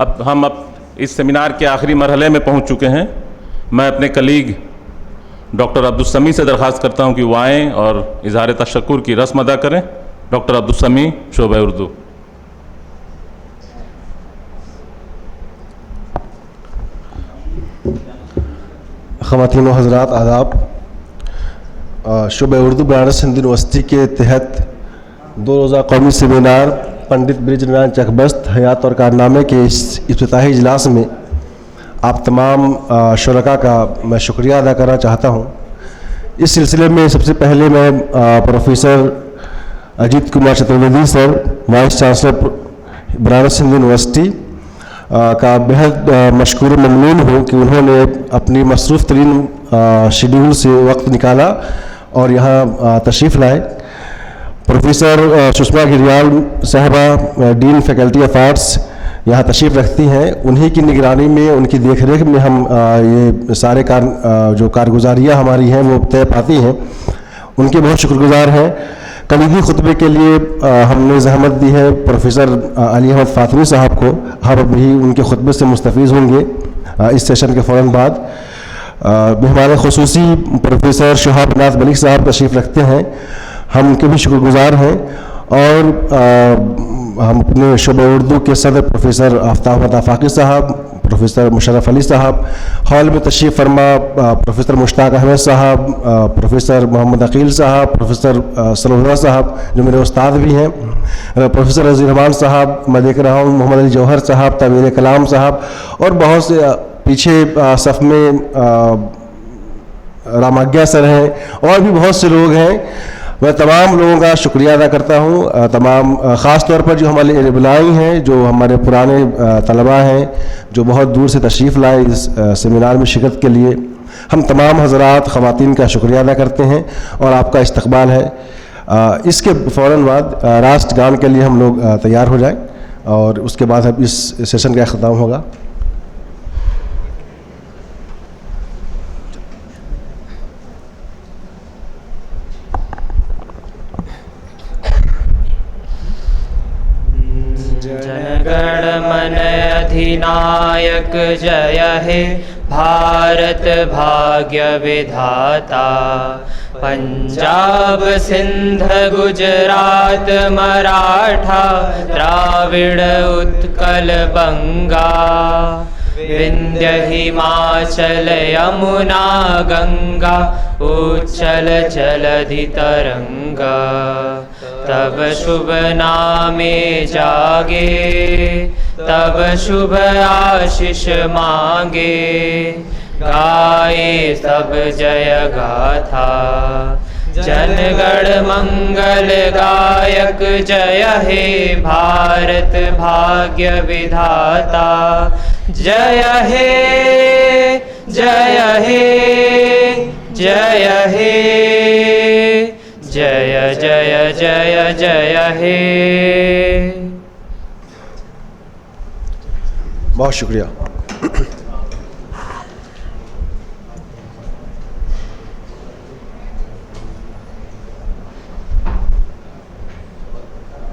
अब इस सेमिनार के आखिरी मरहले में पहुंच चुके हैं। मैं अपने कलीग डॉक्टर अब्दुल समी से दरख्वास्त करता हूं कि वो आएँ और इजहार तशक्कुर की रस्म अदा करें। डॉक्टर अब्दुल समी, शोबा उर्दू। ख़वातीन व हज़रात आदाब। शोबा उर्दू बनारस हिंदू यूनिवर्सिटी के तहत 2 रोज़ा कौमी सेमिनार पंडित ब्रिजनारायण चकबस्त हयात और कारनामे के इस इफ्तिताही इजलास में आप तमाम शुरका का मैं शुक्रिया अदा करना चाहता हूँ। इस सिलसिले में सबसे पहले मैं professor Ajit Kumar Chaturvedi sir, vice chancellor Banaras Hindu university का बेहद मशकूर ममनून हूँ कि उन्होंने अपनी मसरूफ़ तरीन शेड्यूल से वक्त निकाला और यहाँ तशरीफ़ लाए। प्रोफेसर सुषमा घिरियाल साहबा, डीन फैकल्टी ऑफ आर्ट्स, यहाँ तशरीफ़ रखती हैं। उन्हीं की निगरानी में, उनकी देख रेख में हम ये सारे जो कारगुजारियाँ हमारी हैं वो तय पाती हैं। उनके बहुत शुक्रगुजार हैं। कलीदी खुतबे के लिए हमने जहमत दी है प्रोफेसर अली अहमद फातमी साहब को। हम अभी उनके खुतबे से मुस्तफ़ीज़ होंगे इस सेशन के फ़ौरन बाद। मेहमान खुसूसी प्रोफेसर शहाब नाथ मलिक साहब तशरीफ़ रखते हैं, हम उनके भी शुक्रगुजार हैं। और हम अपने शोबा उर्दू के सदर प्रोफेसर आफ्ताब आफाकी साहब, प्रोफेसर मुशर्रफ अली साहब, हॉल में तशरीफ़ फरमा प्रोफेसर मुश्ताक अहमद साहब, प्रोफेसर मोहम्मद अकील साहब, प्रोफेसर सलौदा साहब जो मेरे उस्ताद भी हैं, प्रोफेसर रज़ी रहमान साहब, मैं देख रहा हूँ मोहम्मद अली जौहर साहब, तमीर कलाम साहब, और बहुत से पीछे सफ़ में रामाज्ञा सर हैं और भी बहुत से लोग हैं। मैं तमाम लोगों का शुक्रिया अदा करता हूँ। तमाम ख़ास तौर पर जो हमारे बुलाई हैं, जो हमारे पुराने तलबा हैं जो बहुत दूर से तशरीफ़ लाए इस सेमिनार में शिरकत के लिए, हम तमाम हज़रात ख़वातीन का शुक्रिया अदा करते हैं और आपका इस्तक़बाल है। इसके फ़ौरन बाद राष्ट्रगान के लिए हम लोग तैयार हो जाएं और उसके बाद अब इस सेशन का अख्ताम होगा। जनगण मन अधिनायक जय हे भारत भाग्य विधाता। पंजाब सिंध गुजरात मराठा द्राविड़ उत्कल बंगा। विंध्य हिमाचल यमुना गंगा उच्चल जलधि तरंगा। तब शुभ नामे जागे, तब शुभ आशीष मांगे। गाए सब जय गाथा, जनगण मंगल गायक जय हे भारत भाग्य विधाता। जय हे जय हे जय हे जय जय जय जय हे। बहुत शुक्रिया।